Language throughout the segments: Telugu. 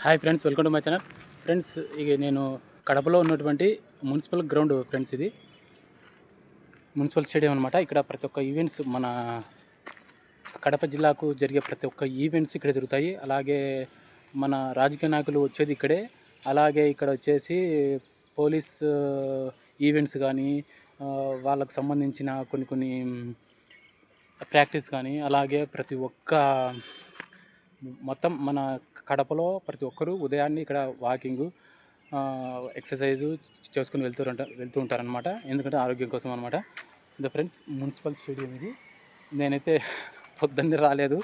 Hi friends, welcome to my channel. Friends, ఇక నేను కడపలో ఉన్నటువంటి మున్సిపల్ గ్రౌండ్ ఫ్రెండ్స్. ఇది మున్సిపల్ స్టేడియం అనమాట. ఇక్కడ ప్రతి ఒక్క ఈవెంట్స్, మన కడప జిల్లాకు జరిగే ప్రతి ఒక్క ఈవెంట్స్ ఇక్కడ జరుగుతాయి. అలాగే మన రాజకీయ నాయకులు వచ్చేది ఇక్కడే. అలాగే ఇక్కడ వచ్చేసి పోలీస్ ఈవెంట్స్ కానీ, వాళ్ళకు సంబంధించిన కొన్ని ప్రాక్టీస్ కానీ, అలాగే ప్రతి ఒక్క మొత్తం మన కడపలో ప్రతి ఒక్కరూ ఉదయాన్నే ఇక్కడ వాకింగు, ఎక్సర్సైజు చేసుకుని వెళ్తూ ఉంటారనమాట. ఎందుకంటే ఆరోగ్యం కోసం అనమాట. ఇది ఫ్రెండ్స్ మున్సిపల్ స్టేడియం. ఇది నేనైతే పొద్దున్నే రాలేదు.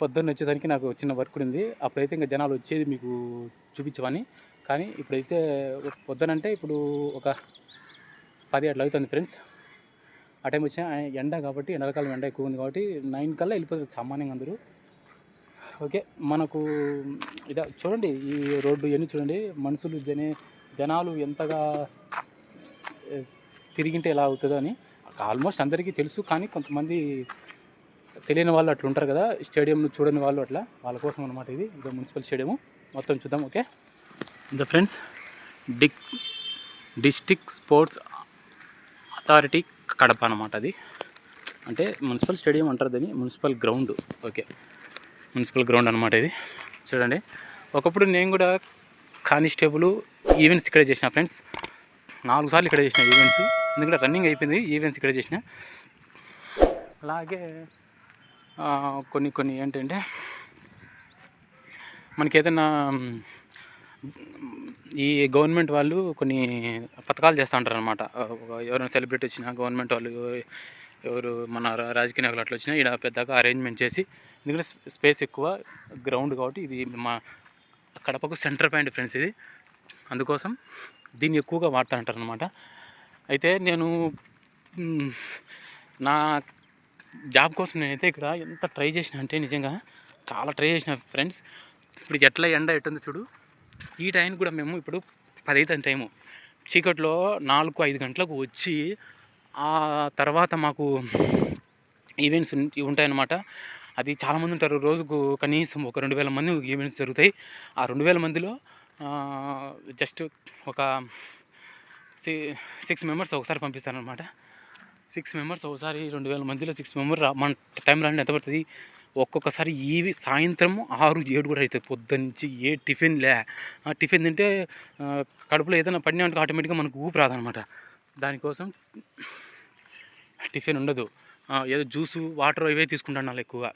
పొద్దున్న వచ్చేసరికి నాకు చిన్న వర్క్ ఉంది. అప్పుడైతే ఇంకా జనాలు వచ్చేది మీకు చూపించమని. కానీ ఇప్పుడైతే పొద్దునంటే ఇప్పుడు ఒక 10 అట్లా అవుతుంది ఫ్రెండ్స్. ఆ టైం వచ్చిన ఎండ కాబట్టి, ఎండాకాలం ఎండ ఎక్కువ ఉంది కాబట్టి 9 కల్లా వెళ్ళిపోతుంది సామాన్యంగా అందరూ. ఓకే, మనకు ఇదా చూడండి, ఈ రోడ్డు ఇవన్నీ చూడండి. మనుషులు జనాలు ఎంతగా తిరిగింటే ఎలా అవుతుందో అని ఆల్మోస్ట్ అందరికీ తెలుసు. కానీ కొంతమంది తెలియని వాళ్ళు అట్లా ఉంటారు కదా, స్టేడియంను చూడని వాళ్ళు, అట్లా వాళ్ళ కోసం అనమాట. ఇది మున్సిపల్ స్టేడియము. మొత్తం చూద్దాం. ఓకే, ఇంత friends district sports authority Kadapa అనమాట. అది అంటే మున్సిపల్ స్టేడియం అంటారు దాన్ని, municipal ground. Okay, municipal ground అనమాట ఇది. చూడండి, ఒకప్పుడు నేను కూడా కానిస్టేబుల్ ఈవెంట్స్ ఇక్కడే చేసిన ఫ్రెండ్స్. 4 సార్లు ఇక్కడ చేసిన ఈవెంట్స్. ఎందుకంటే రన్నింగ్ అయిపోయింది, ఈవెంట్స్ ఇక్కడ చేసిన. అలాగే కొన్ని ఏంటంటే మనకి ఏదైనా ఈ గవర్నమెంట్ వాళ్ళు కొన్ని పథకాలు చేస్తూ ఉంటారు అనమాట. ఎవరైనా సెలబ్రిటీ వచ్చినా, గవర్నమెంట్ వాళ్ళు ఎవరు మన రాజకీయ నాయకులు అట్లా వచ్చినా ఇక్కడ పెద్దగా అరేంజ్మెంట్ చేసి, ఎందుకంటే స్పేస్ ఎక్కువ గ్రౌండ్ కాబట్టి, ఇది మా కడపకు సెంటర్ పాయింట్ ఫ్రెండ్స్ ఇది. అందుకోసం దీన్ని ఎక్కువగా వాడుతూ ఉంటారు అనమాట. అయితే నేను నా జాబ్ కోసం నేనైతే ఇక్కడ ఎంత ట్రై చేసిన అంటే, నిజంగా చాలా ట్రై చేసిన ఫ్రెండ్స్. ఇప్పుడు ఎట్లా ఎండ ఎట్టుందో చూడు. ఈ టైంకి కూడా మేము ఇప్పుడు 10 అవుతుంది టైము. చీకట్లో 4-5 గంటలకు వచ్చి, ఆ తర్వాత మాకు ఈవెంట్స్ ఉంటాయన్నమాట. అది చాలామంది ఉంటారు. రోజుకు కనీసం ఒక 2000 మంది ఈవెంట్స్ జరుగుతాయి. ఆ 2000 మందిలో జస్ట్ ఒక 6 మెంబర్స్ ఒకసారి పంపిస్తారనమాట. 6 మెంబర్స్ ఒకసారి, 2000 మందిలో 6 మెంబర్ మన టైం రాని ఎంత పడుతుంది. ఒక్కొక్కసారి సాయంత్రం 6-7 కూడా అవుతుంది. పొద్దున్నుంచి టిఫిన్ టిఫిన్ తింటే కడుపులో ఏదైనా పడినా అంటే ఆటోమేటిక్గా మనకు ఊపి రాదనమాట. దానికోసం టిఫిన్ ఉండదు. ఏదో జ్యూసు, వాటర్ ఇవే తీసుకుంటాను వాళ్ళు ఎక్కువగా.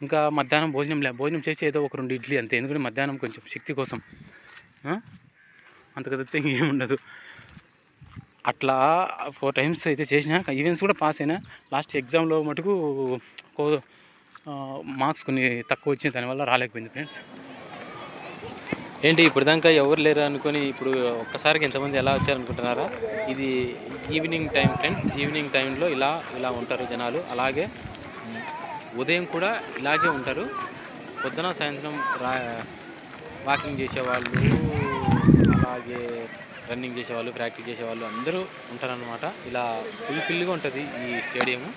ఇంకా మధ్యాహ్నం భోజనం చేసి ఏదో ఒక 2 ఇడ్లీ అంతే. ఎందుకంటే మధ్యాహ్నం కొంచెం శక్తి కోసం, అంత కదిలితే ఇంకేముండదు. అట్లా 4 టైమ్స్ అయితే చేసిన. ఈవెంట్స్ కూడా పాస్ అయినా. లాస్ట్ ఎగ్జామ్లో మటుకు మార్క్స్ కొన్ని తక్కువ వచ్చినాయి, దానివల్ల రాలేకపోయింది ఫ్రెండ్స్. ఏంటి ఇప్పుడు దాకా ఎవరు లేరు అనుకొని ఇప్పుడు ఒక్కసారికి ఎంతమంది ఎలా వచ్చారనుకుంటున్నారా? ఇది ఈవినింగ్ టైం ఫ్రెండ్స్. ఈవినింగ్ టైంలో ఇలా ఉంటారు జనాలు. అలాగే ఉదయం కూడా ఇలాగే ఉంటారు. పొద్దున సాయంత్రం వాకింగ్ చేసేవాళ్ళు, అలాగే రన్నింగ్ చేసేవాళ్ళు, ప్రాక్టీస్ చేసేవాళ్ళు అందరూ ఉంటారనమాట. ఇలా ఫుల్గా ఉంటుంది ఈ స్టేడియము.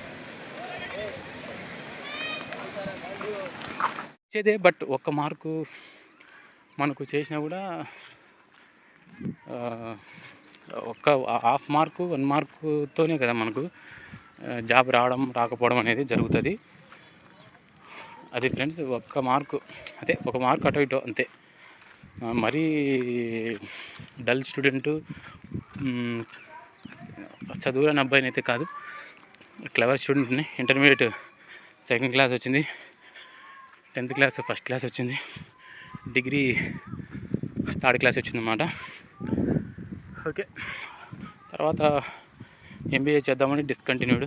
వచ్చేదే బట్ ఒక్క మార్కు మనకు చేసినా కూడా ఒక్క ½ మార్కు, 1 మార్కుతోనే కదా మనకు జాబ్ రాకపోవడం అనేది జరుగుతుంది. అది ఫ్రెండ్స్, ఒక్క మార్కు అటు ఇటు అంతే. మరీ డల్ స్టూడెంటు, చదువులేని అబ్బాయిని అయితే కాదు, క్లవర్ స్టూడెంట్ని. ఇంటర్మీడియట్ 2nd క్లాస్ వచ్చింది, 10th క్లాస్ 1st క్లాస్ వచ్చింది, డిగ్రీ 3rd క్లాస్ వచ్చిందన్నమాట. ఓకే, తర్వాత MBA చేద్దామని డిస్కంటిన్యూడ్.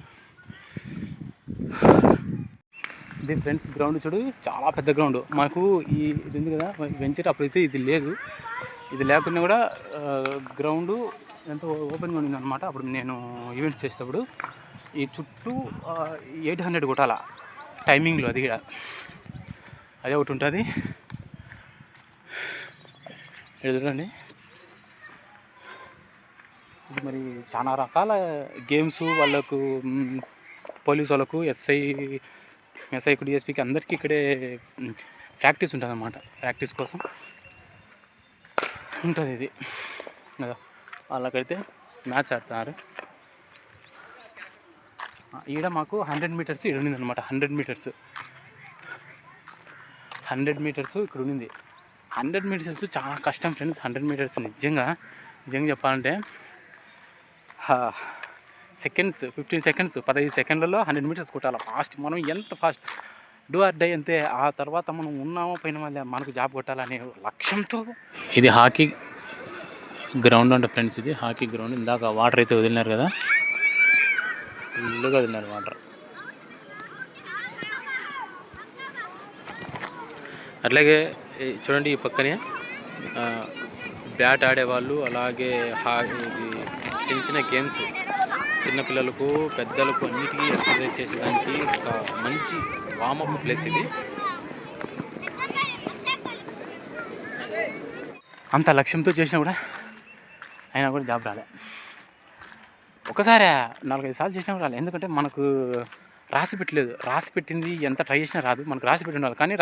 ఇది ఫ్రెండ్స్ గ్రౌండ్ చూడు, చాలా పెద్ద గ్రౌండ్. మాకు ఇది ఉంది కదా వెంచర్, అప్పుడైతే ఇది లేదు. ఇది లేకుండా కూడా గ్రౌండు ఎంతో ఓపెన్గా ఉండింది అనమాట. అప్పుడు నేను ఈవెంట్స్ చేసేటప్పుడు ఈ చుట్టూ 800 కొట్టాల టైమింగ్లో. అది కూడా అదే ఒకటి ఉంటుంది. చూడండి, ఇది మరి చాలా రకాల గేమ్స్ వాళ్ళకు, పోలీసు వాళ్ళకు, SI ఎస్ఐకి డిఎస్పీకి అందరికీ ఇక్కడే ప్రాక్టీస్ ఉంటుంది అన్నమాట. ప్రాక్టీస్ కోసం ఉంటుంది ఇది కదా. వాళ్ళకైతే మ్యాచ్ ఆడుతున్నారు. ఈడ మాకు 100 మీటర్స్ ఇక్కడ ఉన్నింది అనమాట. 100 మీటర్స్ ఇక్కడ ఉన్నింది. 100 మీటర్స్ చాలా కష్టం ఫ్రెండ్స్. 100 మీటర్స్ నిజంగా చెప్పాలంటే సెకండ్స్ 15 సెకండ్స్ 15 సెకండ్లలో 100 మీటర్స్ కొట్టాలి ఫాస్ట్. మనం ఎంత ఫాస్ట్ డూ ఆర్ డై అంతే. ఆ తర్వాత మనం ఉన్నామో పైన మళ్ళీ మనకు జాబ్ కొట్టాలనే లక్ష్యంతో. ఇది హాకీ గ్రౌండ్ అంట ఫ్రెండ్స్. ఇది హాకీ గ్రౌండ్. ఇందాక వాటర్ అయితే వదిలినారు కదా, ఫుల్గా వదిలినారు వాటర్. అట్లాగే చూడండి ఈ పక్కనే బ్యాట్ ఆడేవాళ్ళు, అలాగే ఇది చిన్న చిన్న గేమ్స్ చిన్నపిల్లలకు పెద్దలకు అన్నిటికీ ఎక్సర్సైజ్ చేసేదానికి ఒక మంచి వామప్ ప్లేస్ ఇది. అంత లక్ష్యంతో చేసినా కూడా అయినా కూడా జాబ్ రాలే. ఒకసారి 4-5 సార్లు చేసినా కూడా రాలే. ఎందుకంటే మనకు రాసి పెట్టలేదు. రాసి పెట్టింది ఎంత ట్రై చేసినా రాదు. మనకు రాసి పెట్టి ఉండాలి. కానీ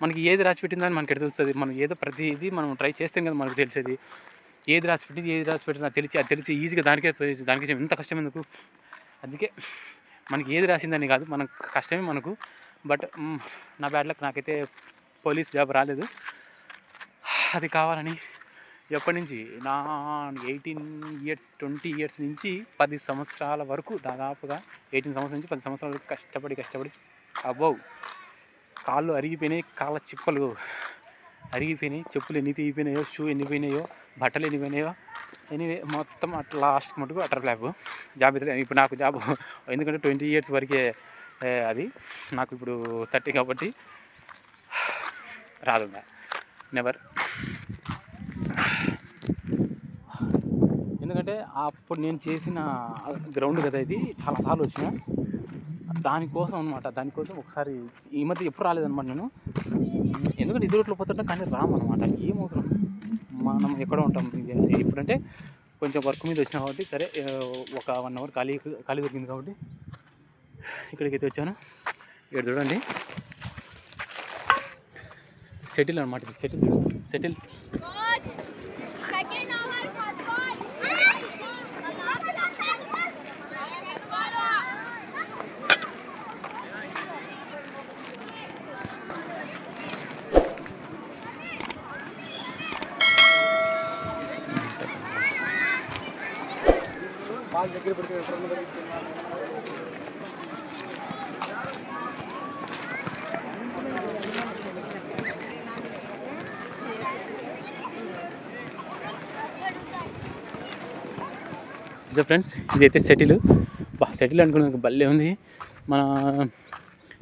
మనకి ఏది రాసి పెట్టిందని మనకి తెలుస్తుంది. మనం ఏదో ప్రతిదీ మనం ట్రై చేస్తే కదా మనకు తెలిసేది. ఏది రాసి పెట్టింది ఏది రాసి పెట్టింది అది తెలిసి ఈజీగా దానికే ఇంత కష్టం ఎందుకు. అందుకే మనకి ఏది రాసిందని కాదు, మన కష్టమే మనకు. బట్ నా బ్యాడ్ లక్, నాకైతే పోలీస్ జాబ్ రాలేదు. అది కావాలని ఎప్పటి నుంచి నా 18 ఇయర్స్ 20 ఇయర్స్ నుంచి 10 సంవత్సరాల వరకు, దాదాపుగా 18 సంవత్సరాల నుంచి 10 సంవత్సరాల వరకు కష్టపడి అబ్బో కాళ్ళు అరిగిపోయినాయి, కాళ్ళ చిప్పలు అరిగిపోయినాయి, చెప్పులు ఎన్ని తీగిపోయినాయో, షూ ఎన్ని పోయినాయో, బట్టలు ఎన్ని పోయినాయో, ఎనీవే మొత్తం అట్లా లాస్ట్ మటుకు అటర్ ఫ్లాప్. జాబ్ అయితే ఇప్పుడు నాకు జాబ్, ఎందుకంటే 20 ఇయర్స్ వరకే అది. నాకు ఇప్పుడు 30 కాబట్టి రాదు, నెవర్. ఎందుకంటే అప్పుడు నేను చేసిన గ్రౌండ్ కదా ఇది, చాలాసార్లు వచ్చిన దానికోసం అనమాట. దానికోసం ఒకసారి ఈ మధ్య ఎప్పుడు రాలేదన్నమాట నేను. ఎందుకంటే ఇది రోడ్లో పోతుంటాం కానీ రామన్నమాట. ఏం అవసరం, మనం ఎక్కడ ఉంటాం. ఇప్పుడంటే కొంచెం వర్క్ మీద వచ్చినా కాబట్టి సరే, ఒక 1 అవర్ ఖాళీ దొరికింది కాబట్టి ఇక్కడికైతే వచ్చాను. ఇక్కడ చూడండి సెటిల్ అనమాట. సెటిల్ ఇదే ఫ్రెండ్స్, ఇదైతే సెటిల్ అనుకునే భలే ఉంది మన.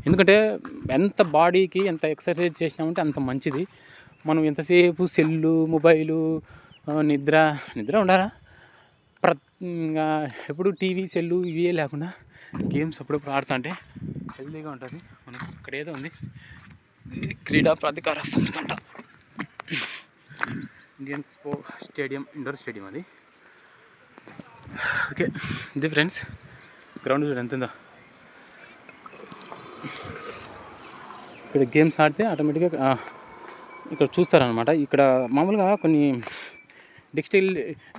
ఎందుకంటే ఎంత బాడీకి ఎంత ఎక్సర్సైజ్ చేసినామంటే అంత మంచిది. మనం ఎంతసేపు సెల్లు, మొబైలు, నిద్ర ఉండాలా, ఎప్పుడు టీవీ సెల్లు ఇవే లేకుండా గేమ్స్ అప్పుడప్పుడు ఆడుతూ ఉంటే హెల్తీగా ఉంటుంది. మనకు ఇక్కడ ఏదో ఉంది, క్రీడా ప్రాధికార సంస్థ అంట, ఇండియన్ స్టేడియం, ఇండోర్ స్టేడియం అది. ఓకే, ఇది ఫ్రెండ్స్ గ్రౌండ్ చూడండి ఎంత ఉందో. ఇక్కడ గేమ్స్ ఆడితే ఆటోమేటిక్గా ఇక్కడ చూస్తారనమాట. ఇక్కడ మామూలుగా కొన్ని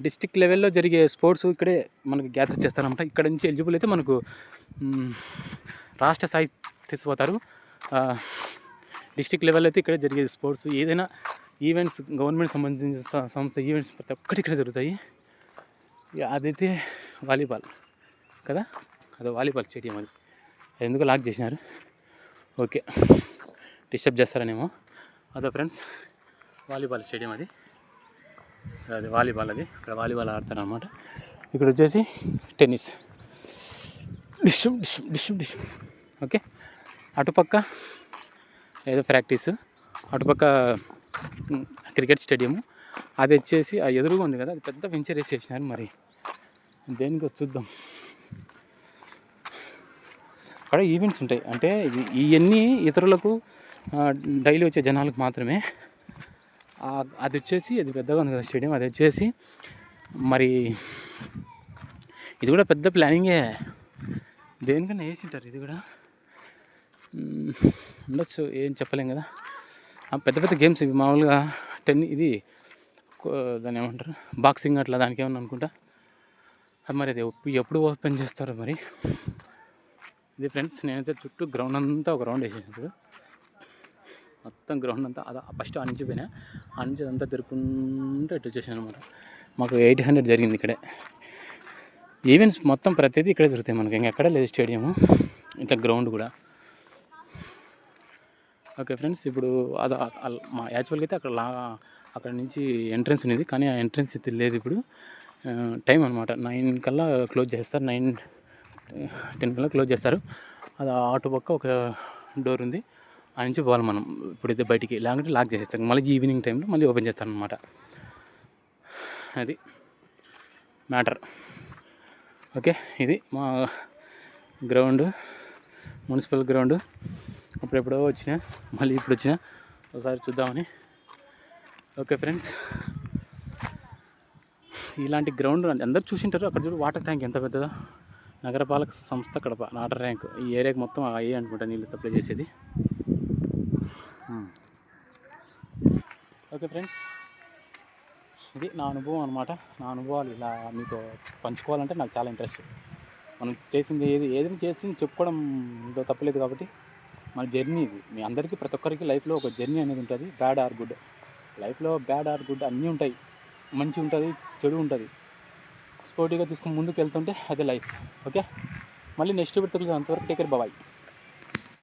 డిస్ట్రిక్ట్ లెవెల్లో జరిగే స్పోర్ట్స్ ఇక్కడే మనకు గ్యాదర్ చేస్తారనమాట. ఇక్కడ నుంచి ఎలిజిబుల్ అయితే మనకు రాష్ట్ర స్థాయి తీసుకుపోతారు. డిస్ట్రిక్ట్ లెవెల్ అయితే ఇక్కడ జరిగే స్పోర్ట్స్ ఏదైనా ఈవెంట్స్, గవర్నమెంట్ సంబంధించిన సంస్థ ఈవెంట్స్ ప్రతి ఒక్కటి ఇక్కడ జరుగుతాయి. అదైతే వాలీబాల్ కదా, అదే వాలీబాల్ స్టేడియం అది. ఎందుకు లాక్ చేసినారు, ఓకే డిస్టర్బ్ చేస్తారనేమో. అదే ఫ్రెండ్స్ వాలీబాల్ స్టేడియం అది వాలీబాల్. అది ఇక్కడ వాలీబాల్ ఆడతారు అనమాట. ఇక్కడ వచ్చేసి టెన్నిస్, డిష్. ఓకే, అటుపక్క ఏదో ప్రాక్టీస్, అటుపక్క క్రికెట్ స్టేడియము. అది వచ్చేసి ఆ ఎదురుగా ఉంది కదా, అది పెద్ద వెంచర్ వేసేసినారు. మరి దేనికో చూద్దాం. అక్కడ ఈవెంట్స్ ఉంటాయి, అంటే ఇవన్నీ ఇతరులకు డైలీ వచ్చే జనాలకు మాత్రమే. అది వచ్చేసి అది పెద్దగా ఉంది కదా స్టేడియం, అది వచ్చేసి మరి ఇది కూడా పెద్ద ప్లానింగే. దేనికన్నా వేసింటారు ఇది కూడా. ఉండొచ్చు, ఏం చెప్పలేం కదా. పెద్ద పెద్ద గేమ్స్ ఇవి మామూలుగా ఇది దాన్ని ఏమంటారు, బాక్సింగ్ అట్లా దానికి ఏమన్నా అనుకుంటా. మరి అది ఎప్పుడు ఓపెన్ చేస్తారో మరి. ఇది ఫ్రెండ్స్, నేనైతే చుట్టూ గ్రౌండ్ అంతా ఒక రౌండ్ వేసేసాను. మొత్తం గ్రౌండ్ అంతా అది ఫస్ట్ ఆ నుంచి పోయినా, ఆ నుంచి అదంతా తిరుక్కుంటూ ఇటు వచ్చేసాను అనమాట. మాకు 800 జరిగింది ఇక్కడే. ఈవెంట్స్ మొత్తం ప్రతిదీ ఇక్కడే జరుగుతాయి మనకి, ఇంకెక్కడ లేదు స్టేడియము, ఇంకా గ్రౌండ్ కూడా. ఓకే ఫ్రెండ్స్, ఇప్పుడు అది మా యాక్చువల్గా అయితే అక్కడ నుంచి ఎంట్రన్స్ ఉండేది, కానీ ఆ ఎంట్రన్స్ అయితే లేదు ఇప్పుడు. టైం అనమాట 9 కల్లా క్లోజ్ చేస్తారు, 9-10 కల్లా క్లోజ్ చేస్తారు. అది అటు పక్క ఒక డోర్ ఉంది, ఆ నుంచి పోవాలి మనం ఇప్పుడైతే బయటికి, లేకుంటే లాక్ చేసేస్తారు. మళ్ళీ ఈవినింగ్ టైంలో మళ్ళీ ఓపెన్ చేస్తారనమాట. అది మ్యాటర్. ఓకే, ఇది మా గ్రౌండ్, మున్సిపల్ గ్రౌండ్. అప్పుడెప్పుడో వచ్చిన, మళ్ళీ ఇప్పుడు వచ్చిన, ఒకసారి చూద్దామని. ఓకే ఫ్రెండ్స్, ఇలాంటి గ్రౌండ్ అందరూ చూసింటారు. అక్కడ చూడు, వాటర్ ట్యాంక్ ఎంత పెద్దదో. నగరపాలక సంస్థ కడప వాటర్ ట్యాంక్. ఈ ఏరియాకి మొత్తం అయ్యే అనుకుంటా నీళ్ళు సప్లై చేసేది. ఓకే ఫ్రెండ్స్, ఇది నా అనుభవం అనమాట. నా అనుభవాలు ఇలా మీకు పంచుకోవాలంటే నాకు చాలా ఇంట్రెస్ట్. మనం చేసింది ఏదైనా చేసింది చెప్పుకోవడం ఇంకో తప్పలేదు. కాబట్టి మన జర్నీ ఇది. మీ అందరికీ, ప్రతి ఒక్కరికి లైఫ్లో ఒక జర్నీ అనేది ఉంటుంది. బ్యాడ్ ఆర్ గుడ్, లైఫ్లో బ్యాడ్ ఆర్ గుడ్ అన్నీ ఉంటాయి. మంచి ఉంటుంది, చెడు ఉంటుంది. స్పోర్టివ్గా తీసుకుని ముందుకు వెళ్తుంటే అదే లైఫ్. ఓకే, మళ్ళీ నెక్స్ట్ విడతలు అంతవరకు టేక్ కేర్, బాయ్.